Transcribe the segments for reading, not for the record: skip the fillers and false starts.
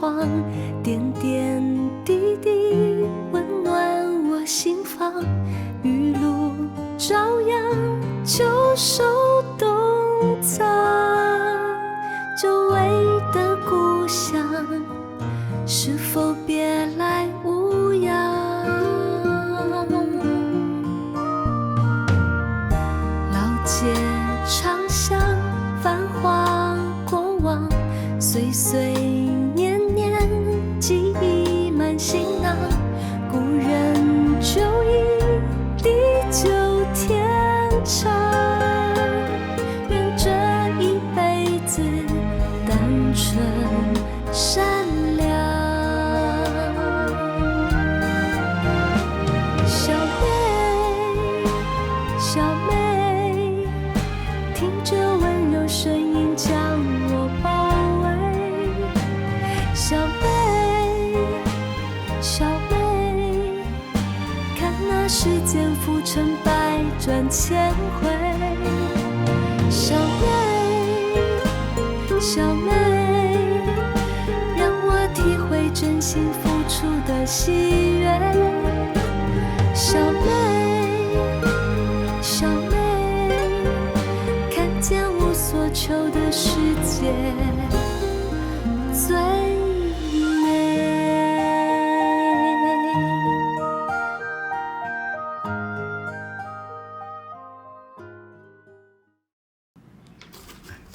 晃，点点滴滴温暖我心房。雨露朝阳，旧手冬藏，久违的故乡，是否别来无恙？老街长巷，繁华过往，岁岁年年，记忆满行囊。故人就已地久天长，愿这一辈子单纯善良。小妹，小妹，听着温柔声音将我包围。小妹，小妹，看那世间浮沉百转千回。小妹，小妹，让我体会真心付出的喜悦。小妹，小妹，看见无所求的世界最美。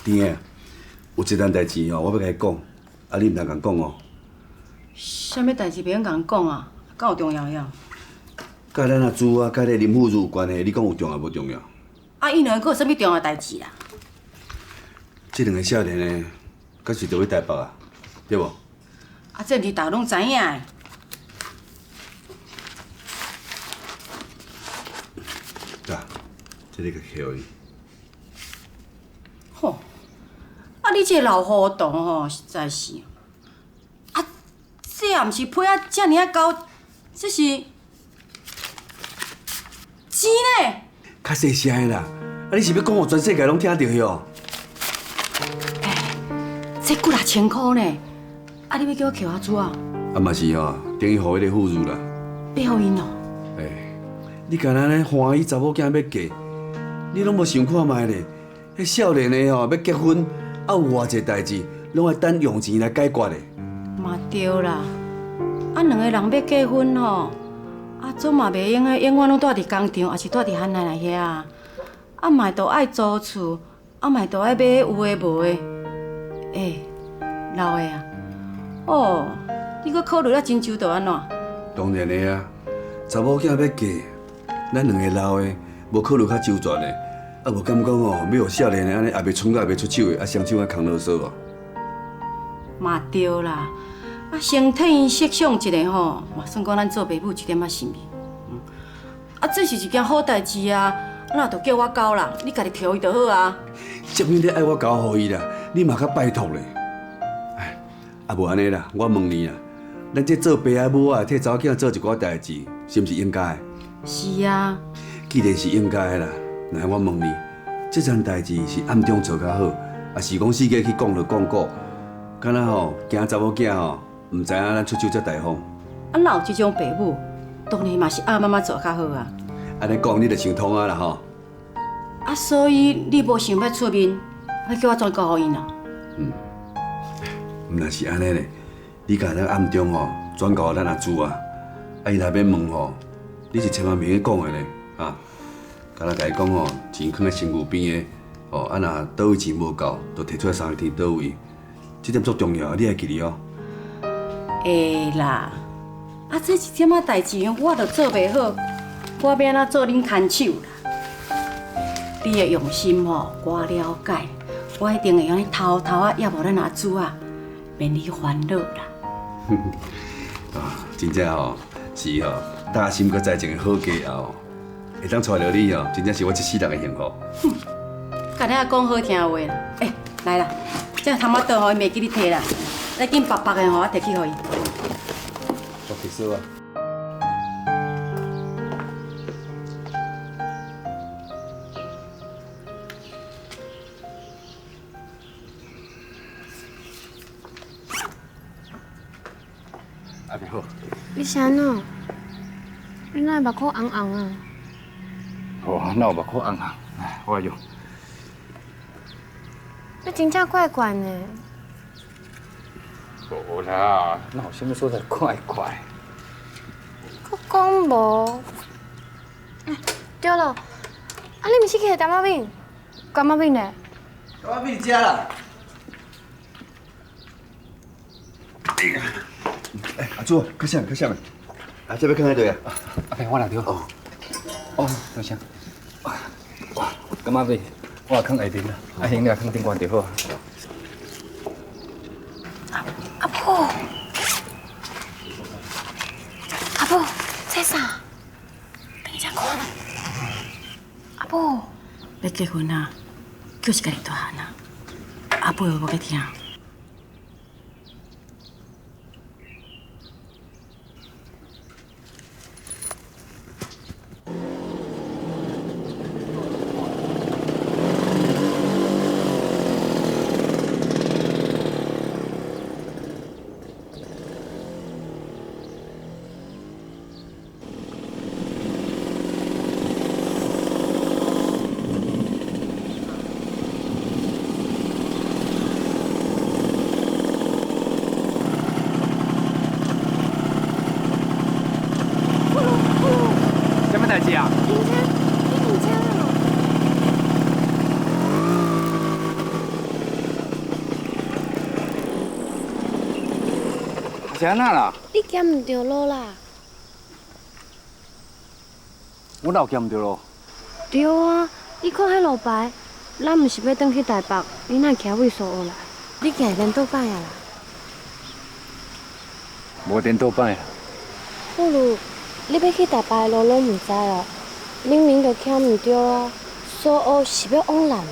弟个，有一件代志哦，我要甲你讲，啊，你毋通甲讲哦。啥物代志袂用甲人讲啊？敢有重要呀？甲咱阿珠啊，甲迄个林富如有关系，你讲有重要无重要？啊，因两个佫有啥物重要代志啦？这两个少年呢，敢是着去台北啊，对无？啊，这毋是大家拢知影的。啊，这个甲扣伊。吼！啊，你这个老糊涂吼，实在是。啊，这也毋是配啊，遮尔啊高，这是钱呢。较细声的啦，啊，你是要讲互全世界拢听到的哦？这几啊千块呢？啊，你要叫我扣阿珠啊？啊嘛是哦，等于互迄个富如啦。要互因哦？你干那呢欢喜查某囝要嫁，你拢无想看卖咧？迄少年的吼要结婚，啊有偌济代志，拢要等用钱来解决的。嘛对啦，啊两个人要结婚吼，啊总嘛袂用个永远拢住伫工厂，还是住伫汉奶奶遐啊？啊嘛都爱租厝，啊嘛都爱买有诶无诶。老的啊，哦，你搁考虑了真周到安怎？当然的啊，查某囝要嫁，咱两个老的无考虑较周全的，啊无敢讲哦，要互少年的安尼也袂蠢到也袂出手的，啊双手啊扛啰嗦哦。嘛对啦，啊身体色相一个吼，嘛算讲咱做爸母一点仔心意。啊，这是一件好代志啊，那就叫我交啦，你家己扣伊就好啊。接面你爱我交互伊啦，你嘛较拜托咧。哎，啊无安尼啦，我问你啦，咱这做爸仔母啊，替查某囝做一寡代志，是毋是应该的？是啊。既然是应该的啦，那我问你，这件代志是暗中做较好，还是讲四界去讲就讲过？敢若吼惊查某囝吼，毋知影咱出手遮大方。啊，哪有这种爸母？当然嘛是爱妈妈做较好啊。安尼讲你就想通啊啦吼。啊，所以你无想要出面，要叫我转交互因啊？毋若是安尼咧，你甲咱暗中吼转告咱阿珠啊，啊伊若要问吼，你是千万免去讲的咧，啊，甲咱甲伊讲吼，钱囥在身躯边的，吼啊若倒位钱无够，就摕出来三个天倒位，这点足重要，你爱记哩哦。会啦，啊，这一点仔代志我都做袂好，我要安怎做恁牵手啦？你的用心吼，我了解，我一定会安尼偷偷啊压无咱阿珠啊，免你烦恼啦。啊，真正吼是吼，大心搁栽一个好家后，会当娶着你吼，真正是我一世人的幸福。甲你讲好听的话啦，来啦，这个汤仔倒吼伊袂记你摕啦，来紧白白的吼，我摕去互伊。我提手啊。你是安怎？你哪会目眶红红啊？哦，哪有目眶红红？哎，我用。你真正怪怪呢。无啦，哪有啥物所在怪怪？我讲无。对了，你毋是去干妈饼？干妈饼呢？干妈饼食啦。阿祖，较啥？这要放喺度啊？阿伯，我来着。哦，多谢。哇，干嘛呗？我放下顶啦，阿兄你也放顶管就好。阿婆，这啥？等一下看。阿婆，要结婚啊，就是家己大汉啊，阿婆会无去听。什么代志啊？停车！你停车了。是安那啦？你行唔对路啦？我哪有见唔着咯？对啊，你看迄路牌，咱毋是要转去台北，你哪徛位所学来？你行连倒摆啊啦？无颠倒摆啊！不如你要去台北的路拢毋知哦，明明就徛毋对啊，所学是要往南的。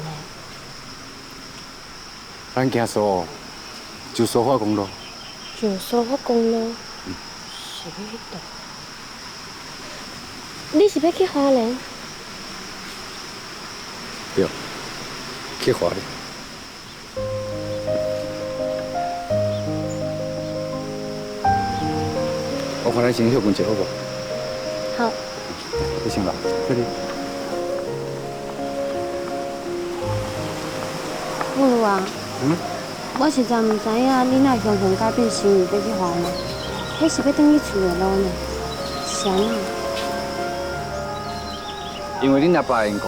咱行苏就苏花公路。就苏花公路，是要去倒？你是要去花莲？对，去花莲。我看咱先休困一下好不？好。你先吧，快点。不如啊。我实在毋知影你哪雄雄改变心意要去花莲，迄是要转去厝的路呢？是安怎？因为恁阿爸的缘故。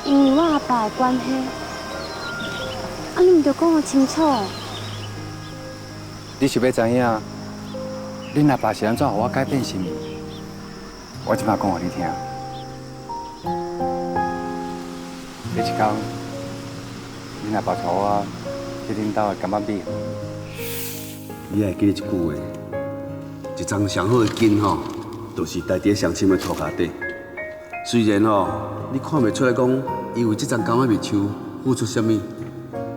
因为我阿爸的关系，你毋着讲我清楚？你是要知影，恁阿爸是安怎互我改变心意？我即摆讲互你听。有一天，恁阿爸带我去恁兜的干妈米。你还记得一句话：一张上好的根吼，就是待伫上深的土骹底。虽然吼，你看袂出来讲，伊为这张柑仔蜜树付出什么，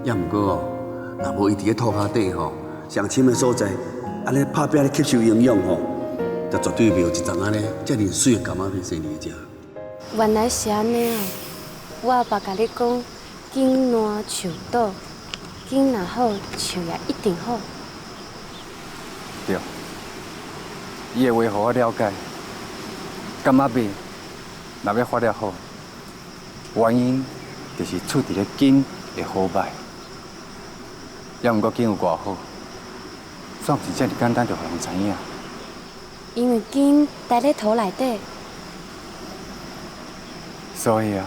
也毋过哦，若无伊伫咧土骹底吼，上深的所在，安尼拍拼咧吸收营养吼，就绝对袂有一张安尼遮尔水的柑仔蜜生嚟食。原来是安尼啊！我阿爸甲你讲，根烂树倒，根若好，树也一定好。对，伊的话，互我了解。柑仔蜜若要发了好，原因就是厝伫咧根的好歹。也毋过根有偌好，算不是遮尔简单就互人知影。因为根待咧土内底。所以啊，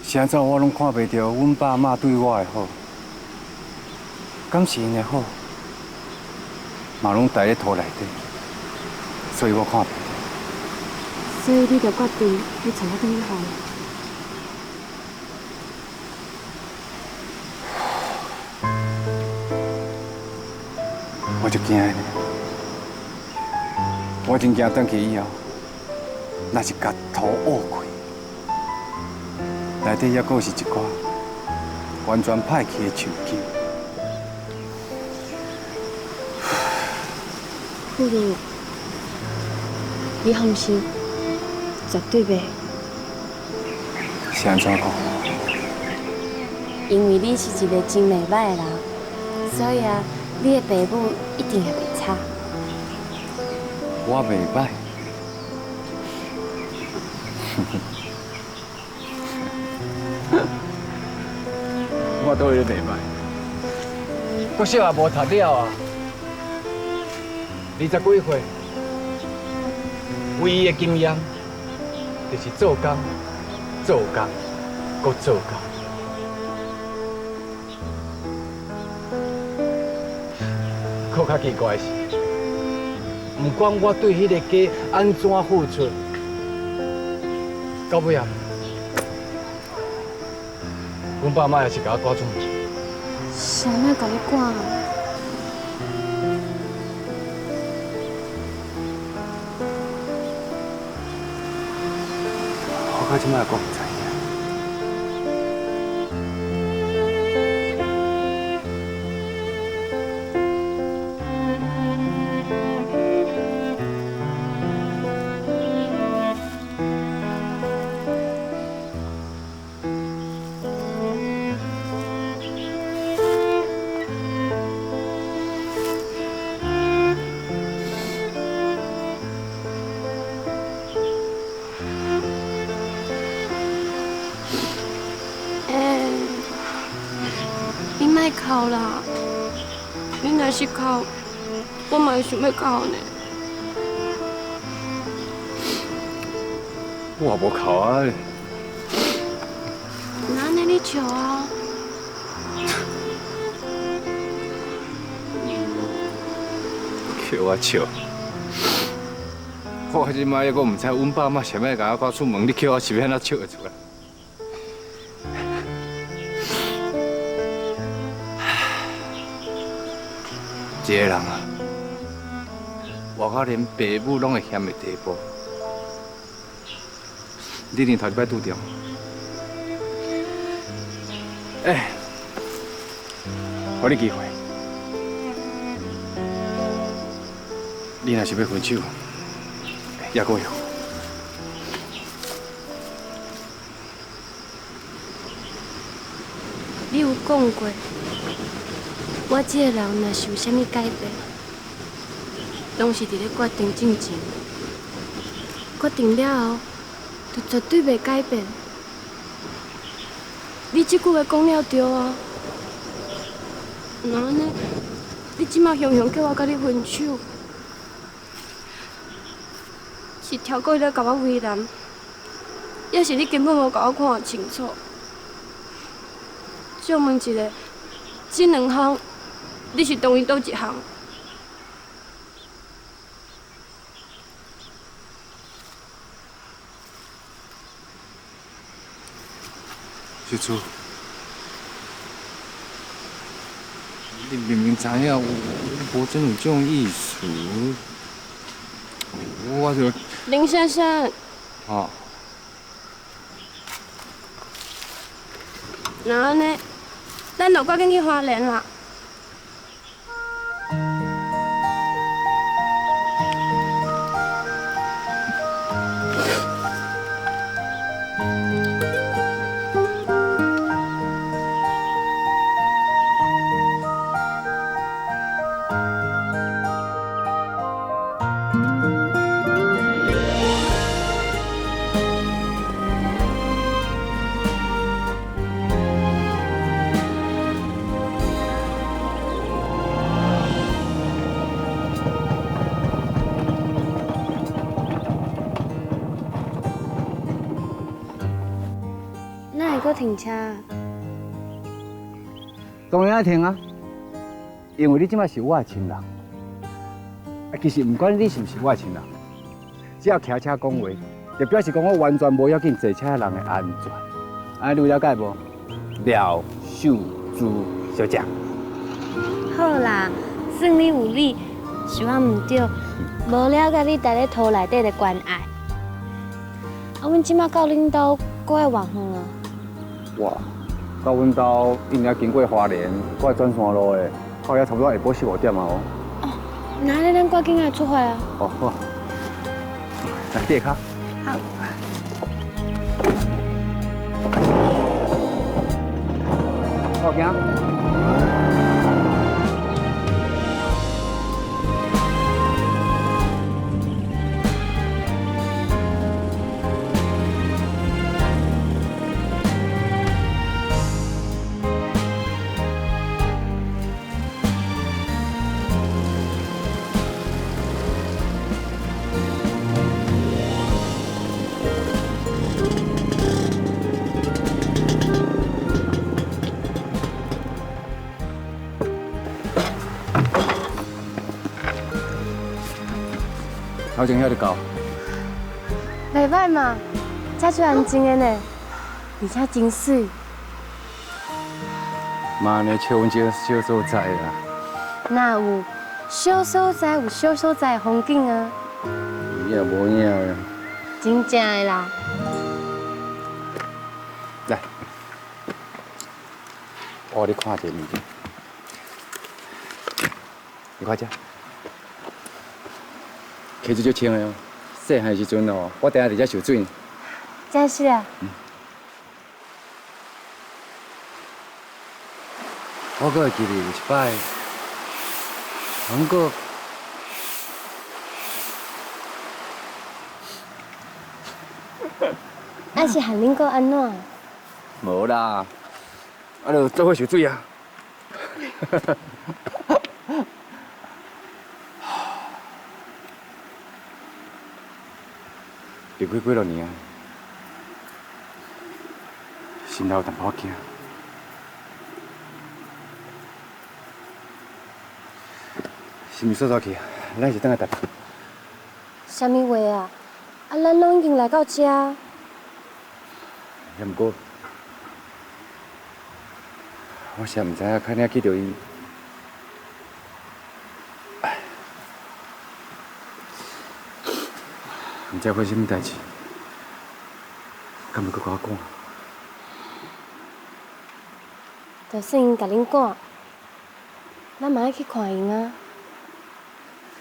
是安怎我拢看袂到阮爸妈对我的好，敢是因的好，嘛拢待咧土内底，所以我看袂到。所以你就决定要带我转去花莲。我就惊呢，我真惊转去以后，若是甲土挖开，内底还阁是一寡完全歹去的树根。不如你放心，绝对袂。是安怎讲？因为你是一个真袂歹的人，所以啊，你的爸母一定会袂差。我袂歹。我倒是袂歹，国小也无读了啊，20几岁，唯一的经验就是做工、做工、搁做工。搁较奇怪的是，不管我对迄个家安怎付出，到尾啊，阮爸妈也是甲我赶出门。谁要甲你赶啊？我到即摆还阁唔知影。你莫哭啦！你若是哭，我嘛会想要哭呢。我也无哭啊！那安尼你笑啊？叫我笑。我即摆还阁唔知阮爸妈想要甲我赶出门，你叫我是要安怎笑会出来？一个人啊，活到连爸母拢会嫌的地步，你连头一摆拄着。给你机会，你若是要分手，也阁会好。你有讲过，我这个人若是有啥物改变，拢是伫咧决定之前。决定了后，就绝对袂改变。你这句话讲了对啊。那安尼，你即马雄雄叫我甲你分手，是超过咧甲我为难，也是你根本无甲我看清楚？借问一下，这两项，你是同意倒一项？小主，你明明知影我无真有这种意思，我就林先生，哦，那安尼，咱就赶紧去花莲啦。哪会阁停车？当然要停啊，因为你即摆是我的亲人。其实不管你是不是我的亲人，只要骑车讲话，就表示讲我完全无要紧坐车人的安全。安尼你有了解无？廖秀珠小姐。好啦，算你有理，是我唔对，无了解你伫咧厝内底的关爱。啊，阮即马到恁兜过来偌远啊？哇，到阮兜应该经过花莲，过来转山路的，到遐差不多下晡4、5点啊哦。那安尼咱赶紧来出发啊！哦好，来第卡。好。好行。头前遐就到。袂歹嘛，遮最安静的呢，而且真水。嘛呢，笑阮这小所在啦。那有小所在有小所在的风景啊，也无影啦。真正的啦。来，我给你看一个物件，你看这，溪水足清的哦。细汉时阵哦，我定下伫遮受水。真是啊。我阁会记得有一摆，韩国啊是喊恁个安怎？无啦，啊就做伙受水啊。离开几落年啊，心头有淡薄仔惊。是毋是说去啊？咱是等下台北。啥物话啊？啊，咱拢已经来到遮。也毋过，我实毋知影较领记着伊。毋知发生啥物代志，敢要搁甲我讲？就算因甲恁赶，咱嘛爱去看因啊。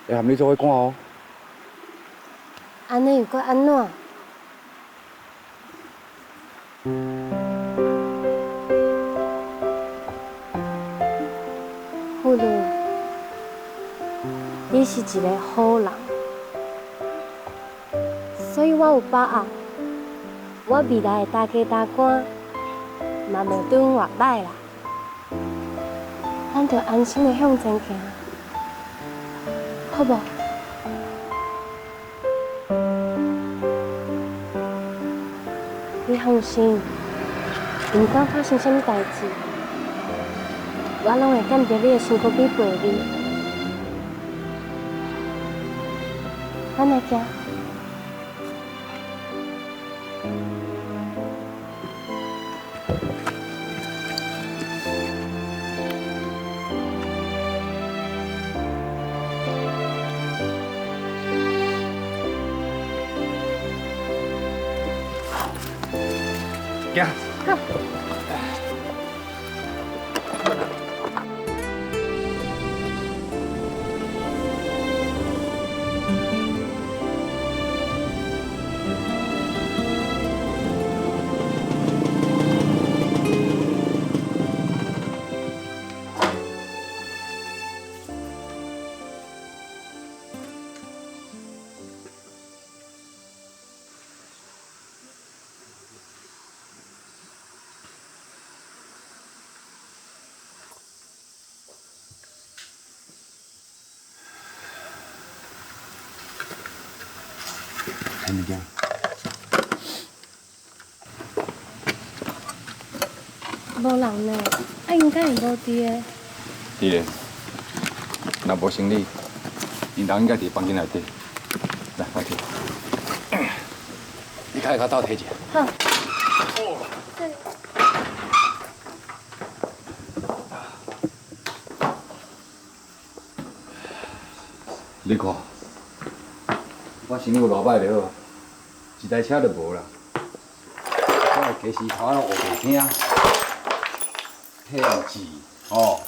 会含你做伙赶哦。安尼又搁安怎？妇女，你是一个好人，所以我有把握，我未来的大家大官嘛袂对阮偌歹啦。咱着安心的向前行，好无？你放心，不管发生啥物代志，我拢会踮着你的身躯边陪你。咱来行。行。好。看物件。无人呢，啊，因敢会无伫的？是嘞，若无行李，因人应该伫房间内底。来，我摕。你开个刀摕一下。好。你看，我生意有偌歹就好，一台车就无啦。我的家时头拢学袂听，体又治哦，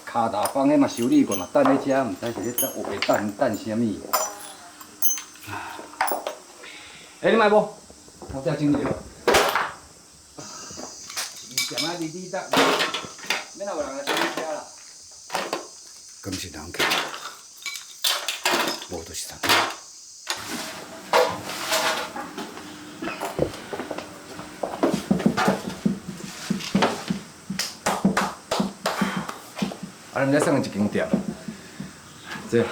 骹踏放迄嘛修理过嘛，等咧遮，毋知是咧学袂等啥物。你卖无？我遮整理好。店仔离你搭，免若有人来修理车啦。敢是人客？无就是人。啊，咱再送一间店，这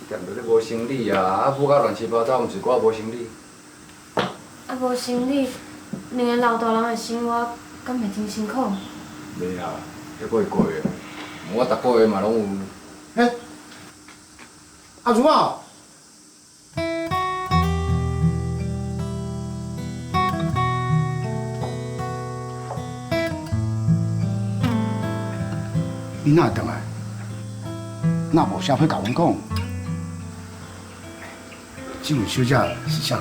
店内咧无生理啊，补甲乱七八糟，毋是我无生理。啊，无生理，两个老大人的生活，敢袂真辛苦？袂啊，还过会过的。我逐个月嘛拢有，嘿，阿如啊，你哪会回来？那无啥会甲阮讲？这位小姐是啥？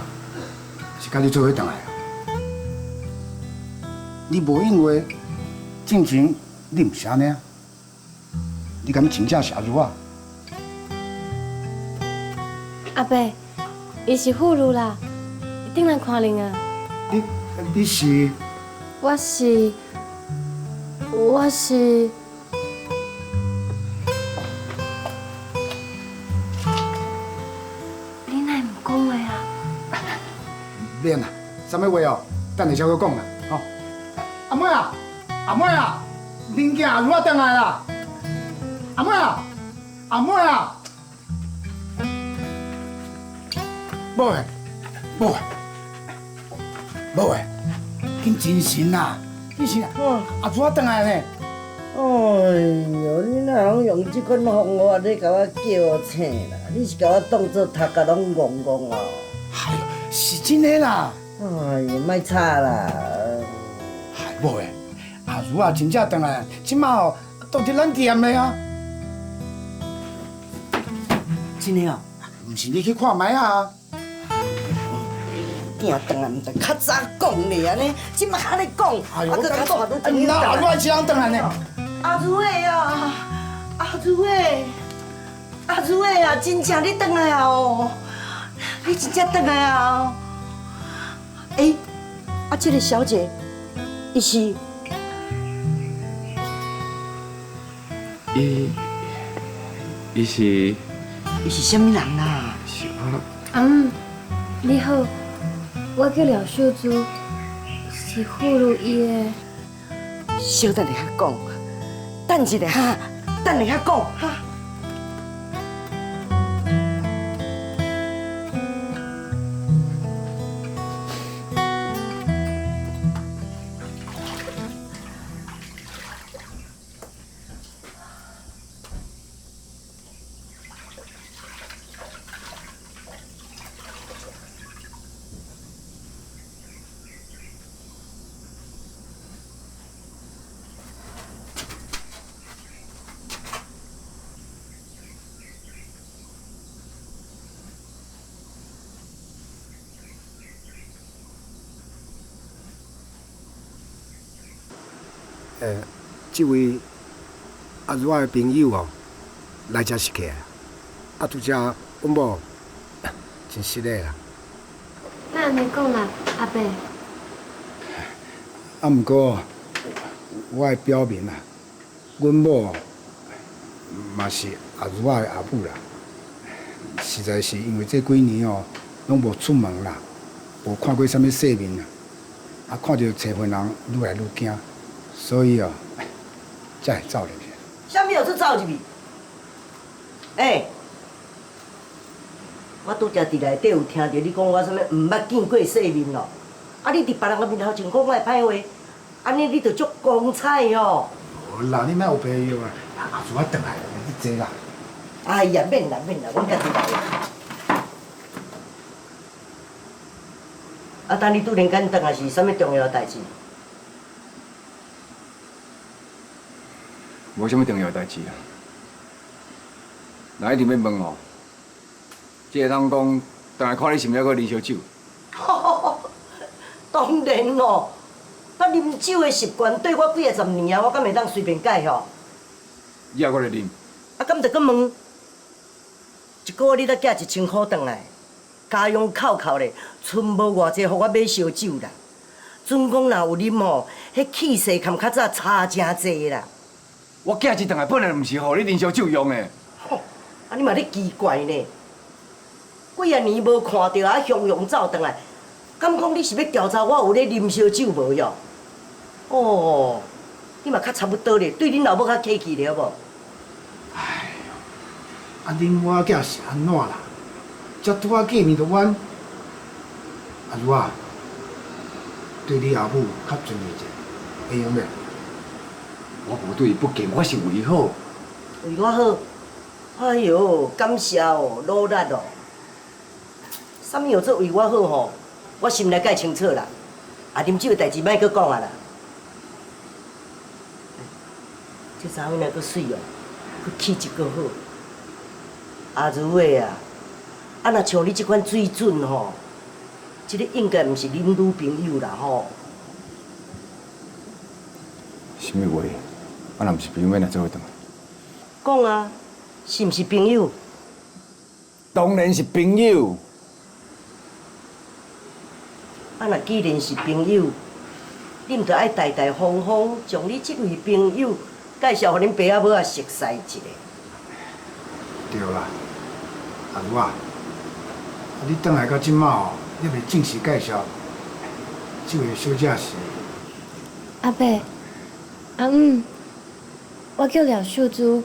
是甲你做伙回来啊？你无因为进前你毋是安尼啊？你敢真正是阿如啊？阿伯，伊是妇孺啦，一定来看恁啊。你是？我是。你哪会唔讲话啊？免啦，啥物话哦，等下才去讲啦，吼。阿妹啊，阿妹啊，恁囝阿如啊回来啦！阿妹啊，阿妹啊，无诶，无诶，无诶，紧真神啦！你是阿如啊回来呢？哎呦，你哪通用这款方法咧甲我叫醒啦？你是甲我当作头壳拢戆戆哦？哎呦，是真诶啦！哎呦，莫吵啦！哎，无诶，阿如啊真正回来，即马哦住伫咱店诶啊。真诶哦？毋是你去看卖啊？囝回来毋得较早讲咧安尼，即马安尼讲，哎呦，我较早都真那阿如啊是人回来呢？阿如诶啊，阿如诶，阿如诶啊，真正你回来啊哦，你真正回来啊！哎，啊，这个小姐，伊是？伊是什么人啦？是我。阿姆，你好，我叫廖秀珠，是妇孺医的。小等下讲，等一下哈，等下讲哈。这位阿如啊的朋友哦，来遮是客啊，拄则阮某真失礼啦。那安尼讲啦，阿伯。啊，毋过我会表明啦，阮某嘛是阿如啊的阿母啦。实在是因为这几年哦，拢无出门啦，无看过啥物世面啦，啊，看到找份人愈来愈惊，所以哦，才会走入去。啥物又出走入去？我拄则伫内底有听到你讲我啥物毋捌见过世面咯。啊，你伫别人个面头前讲我的歹话，安尼你着足光彩哦。啦，你莫有朋友啊，阿如啊回来，你坐啦。哎呀，免啦，阮家己来。啊，等你拄然间回来是啥物重要代志？无啥物重要代志啊。那一定要问哦，这个人讲，当来看你是毋是还阁啉烧酒？当然哦，我啉酒的习惯对我几啊十年啊，我敢会当随便改吼？以后阁来啉？啊，敢着阁问？一个月你才寄1000块回来，家用扣扣咧，剩无偌济，互我买烧酒啦。准讲若有啉吼，迄气势堪较早差真济啦。我寄一顿来本来毋是互你啉烧酒用的。吼，啊你嘛咧奇怪呢？几啊年无看到啊，雄雄走回来，敢讲你是要调查我有咧啉烧酒无哟？哦，你嘛较差不多咧，对恁老母较客气了无？啊，恁某仔是安怎啦？才拄仔见面就阮阿如啊，对你阿母较尊敬者，会用袂？我无对伊不敬，我是为好。为我好，哎哟，感谢哦，努力哦。啥物做为我好吼，我心内介清楚啦。啊，啉酒的代志莫搁讲啊啦。这查某囡仔搁水哦，搁气质搁好。阿如的啊，啊若像你这款水准吼，这个应该毋是恁女朋友啦吼。什么话？我若毋是朋友，要哪做伙转来？讲啊，是毋是朋友？当然是朋友。啊，若既然是朋友，你毋着爱大大方方将你这位朋友介绍互恁爸仔母仔熟悉一下。对啦，阿如啊，你转来到即马哦，你袂正式介绍这位小姐是？阿伯、阿姆，我叫廖秀珠，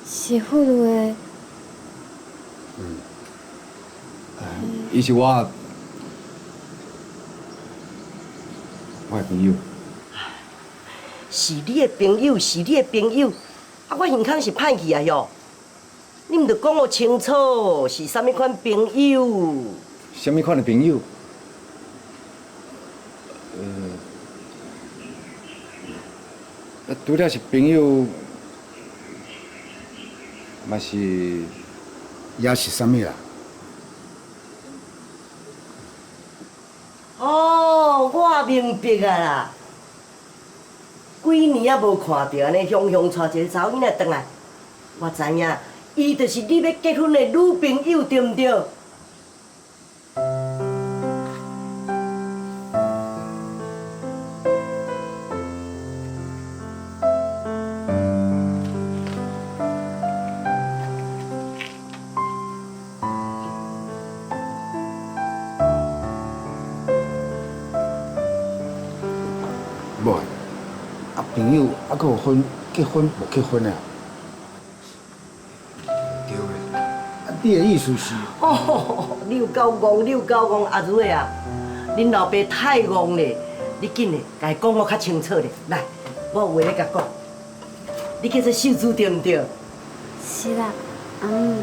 是妇女的。伊是我的朋友。是你的朋友，是你的朋友，啊，我耳孔是歹去啊哟！你毋着讲我清楚是啥物款朋友？什么款的朋友？除了是朋友，嘛是也是啥物啦？哦，我明白啊啦！几年啊无看到安尼雄雄带一个查某囡仔转来，我知影，伊就是你要结婚的女朋友，对毋对？无，啊朋友啊，搁有结婚无结婚的？对的。啊，你的意思是？哦，你有够戆，你有够戆，阿如的啊，恁老爸太戆咧，你紧嘞，甲伊讲我较清楚咧。来，我有话咧甲讲，你叫做秀珠对毋对？是啦，阿姆。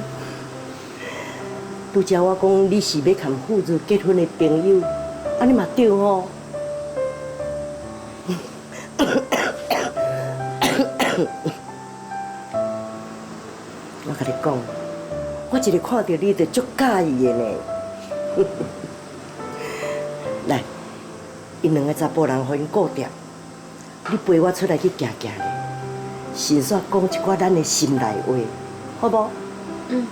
拄则我讲你是要含富珠结婚的朋友，安尼嘛对吼。我甲你讲，我一日看到你就足介意的呢。来，因两个查甫人互因顾着，你陪我出来去行行咧，顺续讲一寡咱的心内话，好无？嗯。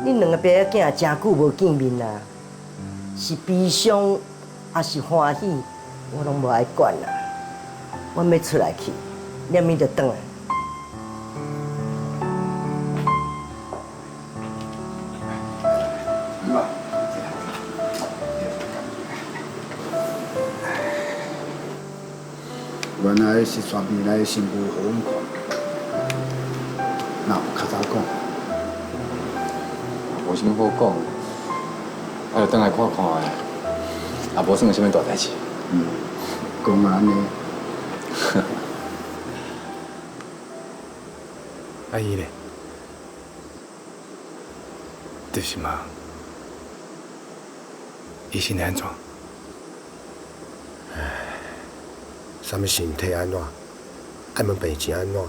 恁两个爸仔囝真久无见面啦，是悲伤还是欢喜，我拢无爱管啦。我要出来去，念伊就转来。原来是全未来的新妇互阮看，那有较早讲。无啥物好讲，我就转来看看的，也无算啥物大代志。讲安尼。阿姨咧，就是嘛，伊身体安怎？啥物身体安怎？爱问病情安怎？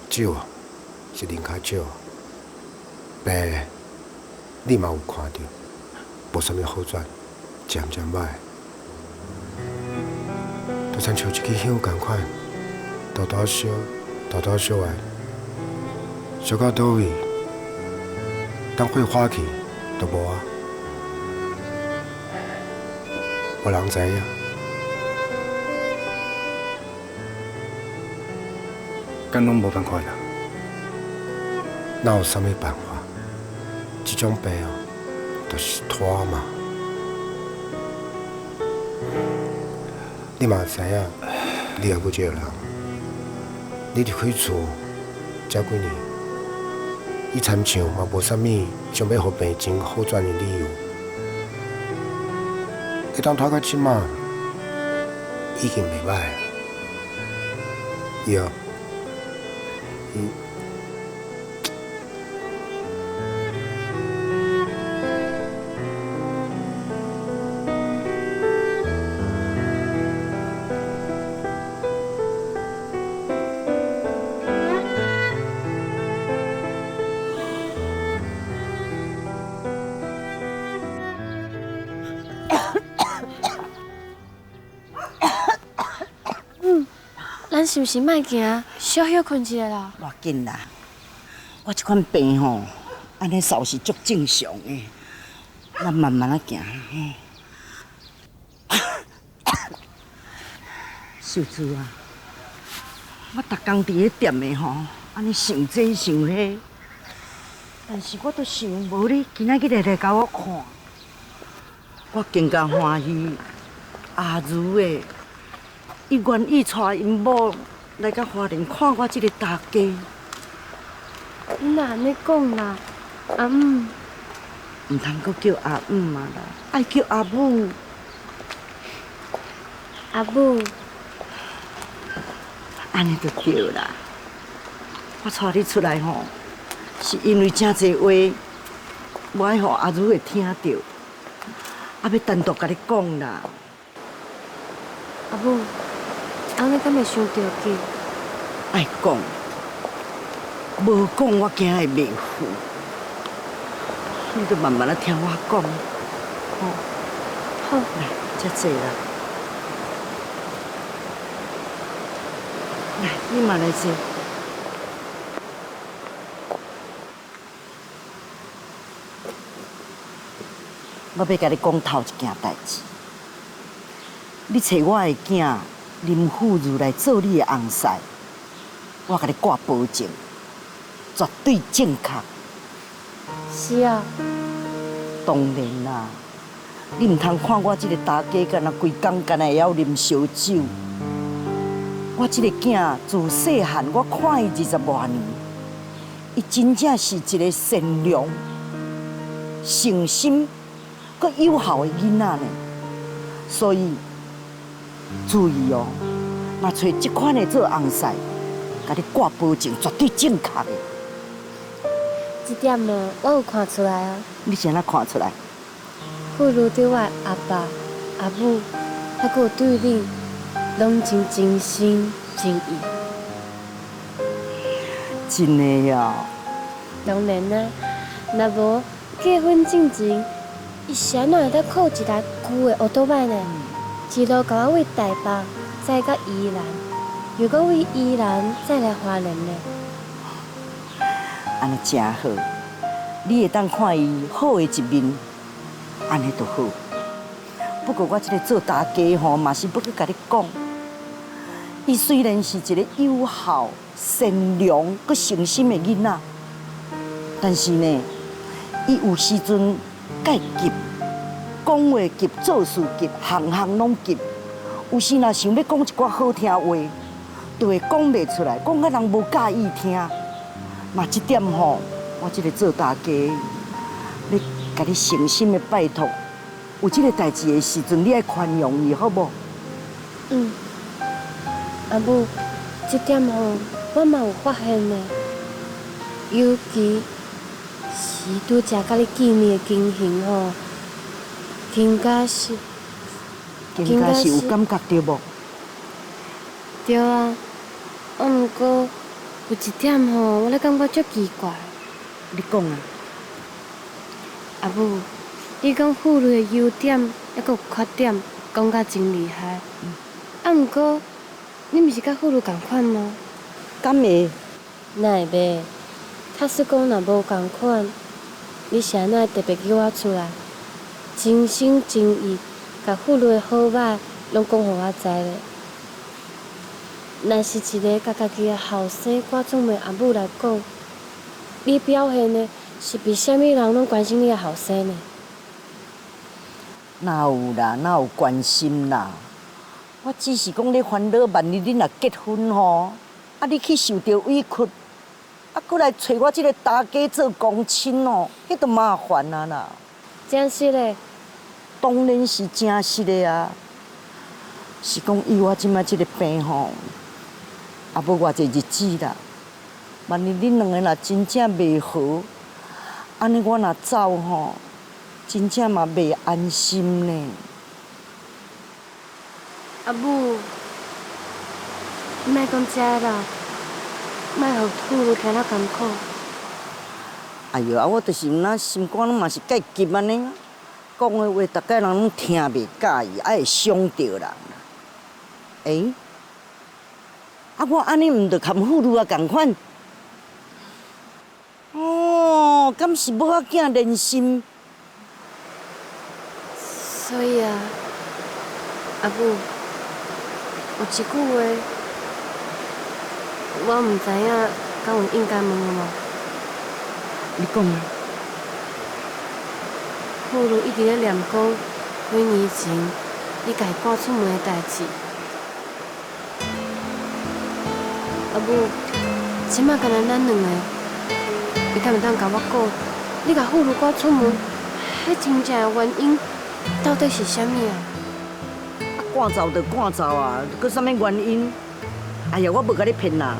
酒啊，是啉较少。病，你嘛有看到，无啥物好转，渐渐歹。就像像一支香共款，倒倒烧，倒倒烧的，烧到倒位，当火化去，都无啊。无人知影。敢拢无办法啦。哪有啥物办法？这种病哦，就是拖嘛。你嘛知影，你也不一个人，你离开厝遮几年，伊参像嘛无啥物想要互病情好转的理由。会当拖到即马，已经袂歹。伊哦，咱是毋是莫行，小休困一下啦？偌紧啦，我即款病吼，安尼扫是足正常的，咱慢慢啊行吼。秀珠啊，我逐工伫咧店的吼，安尼想这想迄，但是我都想无你今仔日来甲我看，我更加欢喜阿如的。伊愿意带因某来甲花莲看我这个大家。你哪安尼讲啦？阿姆，唔通阁叫阿姆嘛啦，爱叫阿母。阿母，安尼就对啦。我带你出来吼，是因为真侪话，无爱互阿如会听到，啊要单独甲你讲啦。阿母。安尼敢会伤着急？爱讲，无讲我惊会袂赴。你着慢慢啊听我讲，吼。好，来，遮坐啦。来，你嘛来坐。我要甲你讲头一件代志。你找我的囝。林富如来做你的翁婿，我甲你挂保证，绝对正确。是啊。当然啦，你唔通看我这个大家干那规工干那会晓啉烧酒。我这个囝自细汉我看伊20多年，伊真正是一个善良、诚心、佮友好的囡仔呢，所以。注意哦，若找这款的做翁婿，甲你挂保证，绝对正确的。这点呢，我有看出来啊。你是安怎看出来？不如对我的阿爸、阿母，还佮有对你，拢真心真意。真的呀？当然啦，若无结婚之前，伊是安怎会当靠一台旧的奥多麦呢？一路甲我为台北，再到宜兰，又搁为宜兰再来花莲呢。安尼真好，你会当看伊好的一面，安尼就好。不过我这个做大家吼，嘛是要去甲你讲，伊虽然是一个友好、善良、佮诚心的囡仔，但是呢，伊有时阵介急。讲话急，做事急，行行拢急。有时若想要讲一寡好听话，就会讲袂出来，讲甲人无介意听。嘛，这点吼，我这个做大家，要甲你诚心的拜托，有这个代志的时阵，你爱宽容伊，好无？阿母，这点吼，我嘛有发现呢。尤其是拄则甲你见面的情形吼。更加是有感觉对无？对啊，毋过有一点吼，我咧感觉足奇怪。你讲啊？阿母，你讲妇女的优点，还佫有缺点，讲甲真厉害。毋过，你毋是甲妇女同款吗？敢会？哪会袂？假使讲若无同款，你是安怎特别叫我出来？真心真意，甲妇女的好歹，拢讲互我知咧。若是一个甲家己的后生挂种的阿母来讲，你表现的是比啥物人拢关心你的后生呢？哪有啦，哪有关心啦？我只是讲咧烦恼，万一你若结婚吼，啊，你去受到委屈，啊，搁来找我这个大家做公亲哦，迄都麻烦啊啦。真是嘞，当然是真实的啊。是讲以我即摆这个病吼，也无偌济日子啦。万一恁两个若真正袂好，安尼我若走吼，真正嘛袂安心呢。阿母，你莫讲这啦，莫互吐露听了艰苦。哎哟，我就是毋那心肝嘛是介急安尼，讲的话大概人拢听袂介意，会伤着人。我安尼毋着含妇女啊共款？哦，敢是要我囝连心？所以啊，阿母，有一句话，我毋知影敢有应该问的无？你讲啊？妇女一直咧念讲，几年前你家赶出门的代志。阿母，即摆干那咱两个，你敢会当甲我讲，你甲妇女赶出门，迄真正的原因到底是啥物啊？赶走就赶走啊，佮啥物原因？哎呀，我无甲你骗啦，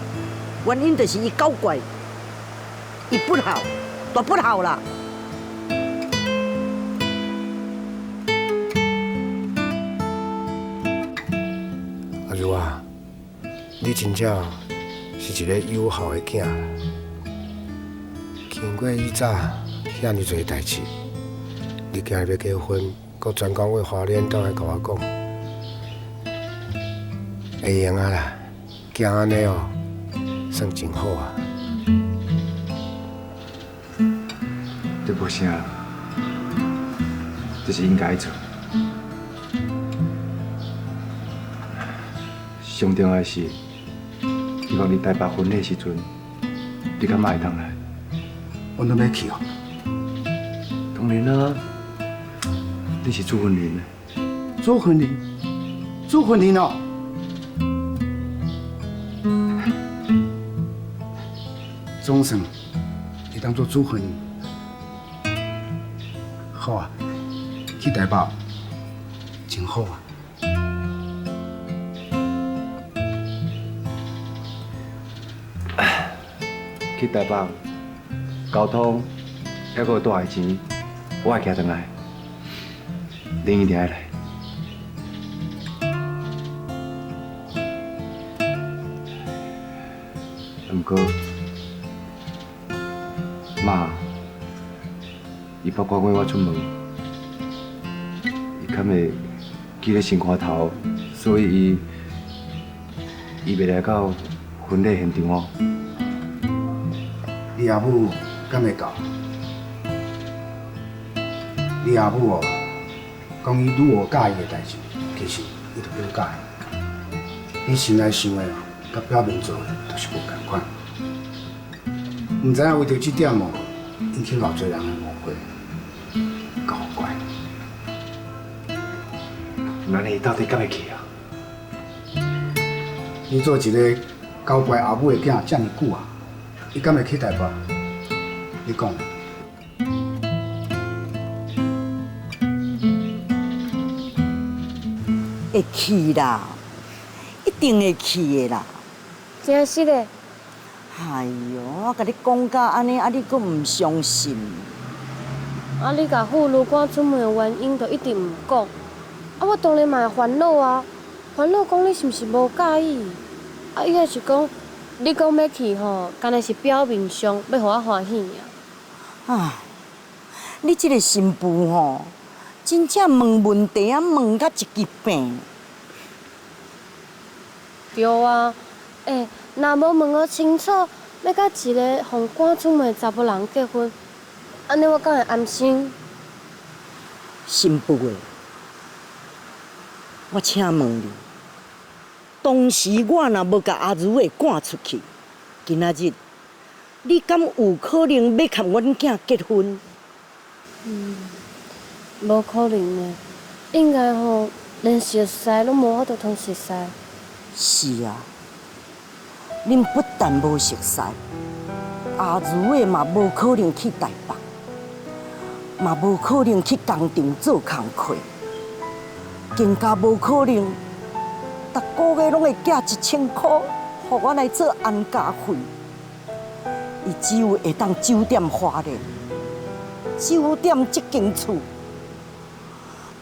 原因就是伊搞怪，伊不好，大不好啦。阿如啊，你真正是一个友好的囝啦。经过以早遐尼侪代志，你今日要结婚，佮专讲为花莲倒来甲我讲，会用啊啦，行安尼哦，算真好啊。这无啥，这是应该做。上重要的是，希望你台北婚礼时阵，你敢嘛会当来？我都要去哦。当然啦，你是主婚人呢。做婚礼，做婚礼哦。总算会当做主婚礼，好啊，去台北真好啊。去台北，交通还佫有大的钱，我会寄转来。恁一定爱来。毋过，妈，伊捌赶过我出门，伊敢会记咧心肝头，所以伊袂来到婚礼现场哦。你阿母敢会教？你阿母哦，讲伊愈无介意的代志，其实伊就愈介意。你心内想的哦，甲表面做的都是无共款。毋知影为着这点哦，引起偌侪人的误会，搞怪。那你到底敢会去啊？你做一个交拜阿母的囝遮尔久啊，伊敢会去台北？你讲？会去啦，一定会去的啦。真是的。哎哟，我甲你讲到安尼，你阁唔相信？你甲妇女赶出门的原因，就一定唔讲。我当然嘛会烦恼啊，烦恼讲你是毋是无介意？伊也是讲，你讲要去吼，干那是表面上要互我欢喜尔。唉，你这个新妇吼，真正问问题啊，问甲一支病。对啊，若无问我清楚，要甲一个互赶出门的查某人结婚，安尼我敢会安心？新妇诶，我请问你，当时我若无甲阿如诶赶出去，今仔日你敢有可能要甲阮囝结婚？无可能的，应该吼连熟识拢无法度通熟识。是啊，恁不但无熟识，阿如的嘛无可能去台北，嘛无可能去工厂做工课，更加无可能逐个月拢会寄1000块，互我来做安家费。伊只有会当酒店花莲，酒店这间厝，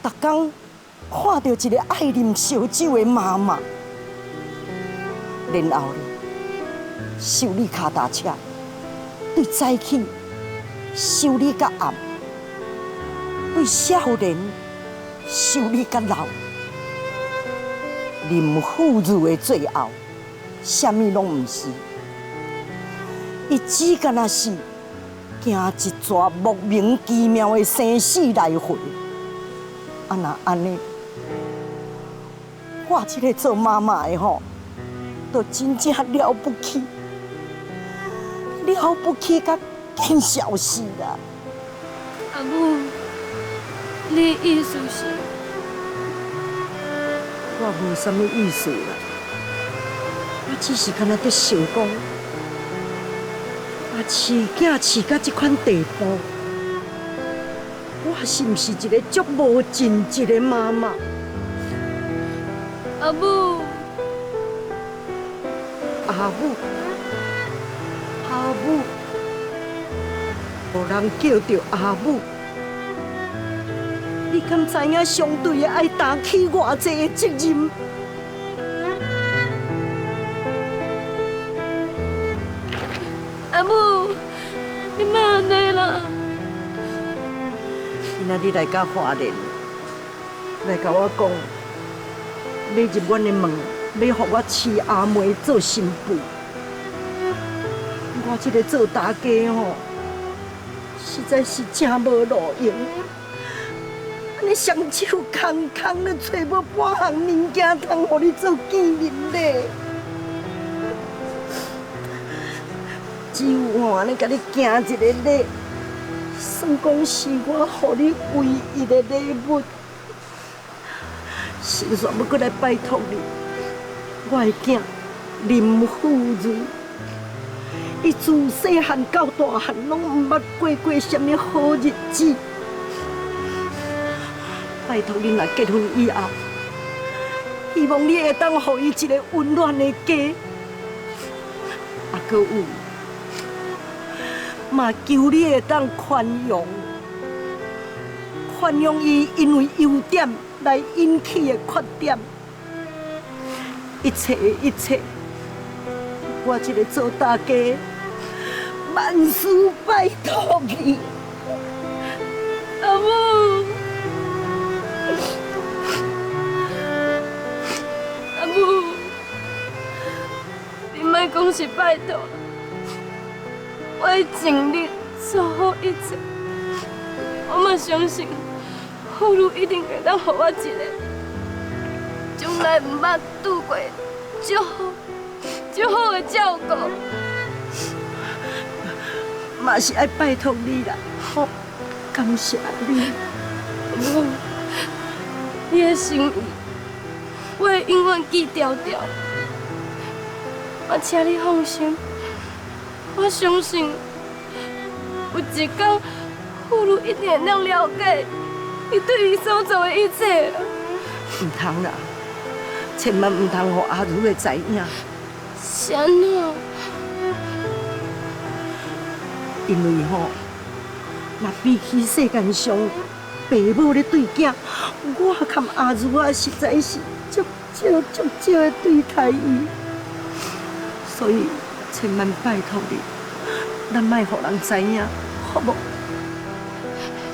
逐工看到一个爱啉烧酒的妈妈，然后呢，修理脚踏车，对早起修理到暗，对少年修理到老，林妇孺的最后，啥物拢毋是。伊只干那是行一撮莫名其妙的生死来回。啊那安尼，我这个做妈妈的吼，都真正了不起，了不起甲见消失啦。阿母，你的意思是？我无啥物意思啦，我只是干那在想讲。饲囝饲到这款地步，我是毋是一个足无尽职的妈妈？阿母，阿母，阿母，无人叫着阿母，你敢知影相对的爱担起偌济的责任？阿母，你莫安尼啦！今仔日来到花莲，来甲我讲，要入阮的门，要互我饲阿妹做新妇。我这个做大家吼，实在是真无路用。安尼双手空空咧，找无半项物件通互你做见面礼。只有我安尼甲你行一个礼，算讲是我互你唯一的礼物。先算要过来拜托你，我的囝林富如，伊自细汉到大汉拢毋捌过什么好日子。拜托你，若结婚以后，希望你会当互伊一个温暖的家。啊，搁有。嘛求你会当宽容伊因为优点来引起的缺点，一切，我这个做大家万事拜托你，阿母，阿母，你莫讲是拜托。我会尽力做好一切，我嘛相信，妇女一定会当予我一个从来毋捌拄过足好的照顾。嘛是爱拜托你啦，好，感谢你。母，你的心意，我会永远记牢牢。嘛，请你放心。我相信，有一天，妇女一定会能了解你对伊所做的一切。唔通啦，千万唔通让阿如会知影。是安怎？因为吼，若比起世间上爸母咧对囝，我含阿如啊实在是足少的对待伊，所以。千万拜托你，咱莫互人知影，好无？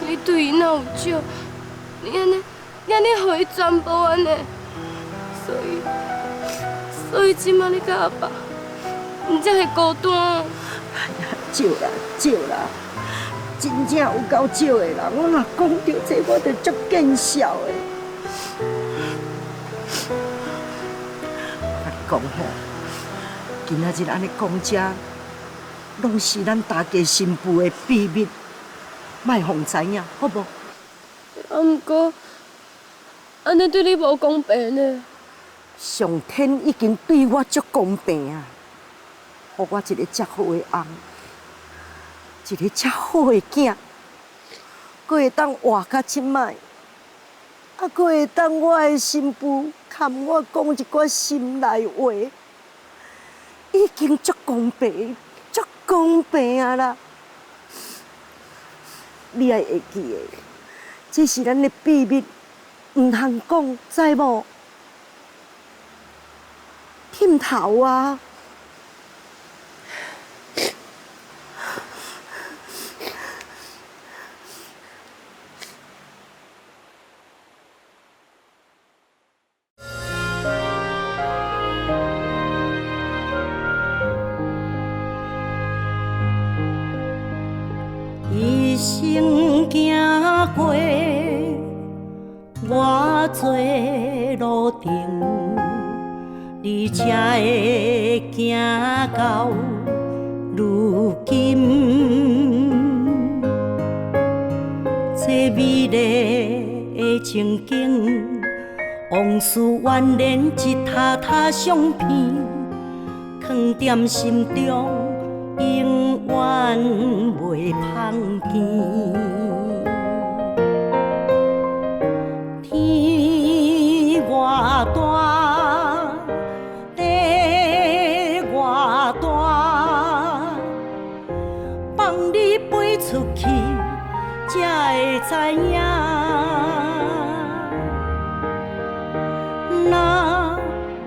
你对伊哪有少？你安尼互伊全部安尼，所以即马你甲阿爸，毋才会孤单。哎呀，少啦，真正有够少的啦！我若讲到这，我就足见笑的。我讲吼。今仔日安尼讲遮，拢是咱大家新妇的秘密，莫互知影，好无？毋过，安尼对你无公平呢。上天已经对我足公平啊，予我一个遮好的翁，一个遮好的囝，佫会当活甲即摆，啊，佫会当我的新妇含我讲一寡心内话，已经足公平，足公平啊啦！你爱会记的，这是咱的秘密，唔通讲，知无？忝头啊！一生行过偌多路程，你才会行到如今。这美丽的情景，往事宛然一沓沓相片，藏在心中。永远袂芳见，天偌大，地偌大，放你飞出去，才会知影。若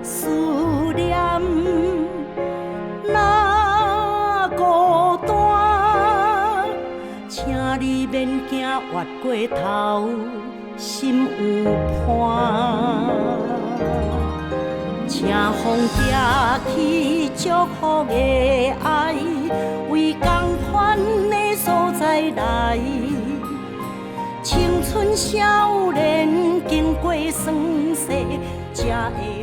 思念，你免惊越过头，心有伴。请风寄去祝福的爱，为同款的所在来。青春少年经过酸涩，才会。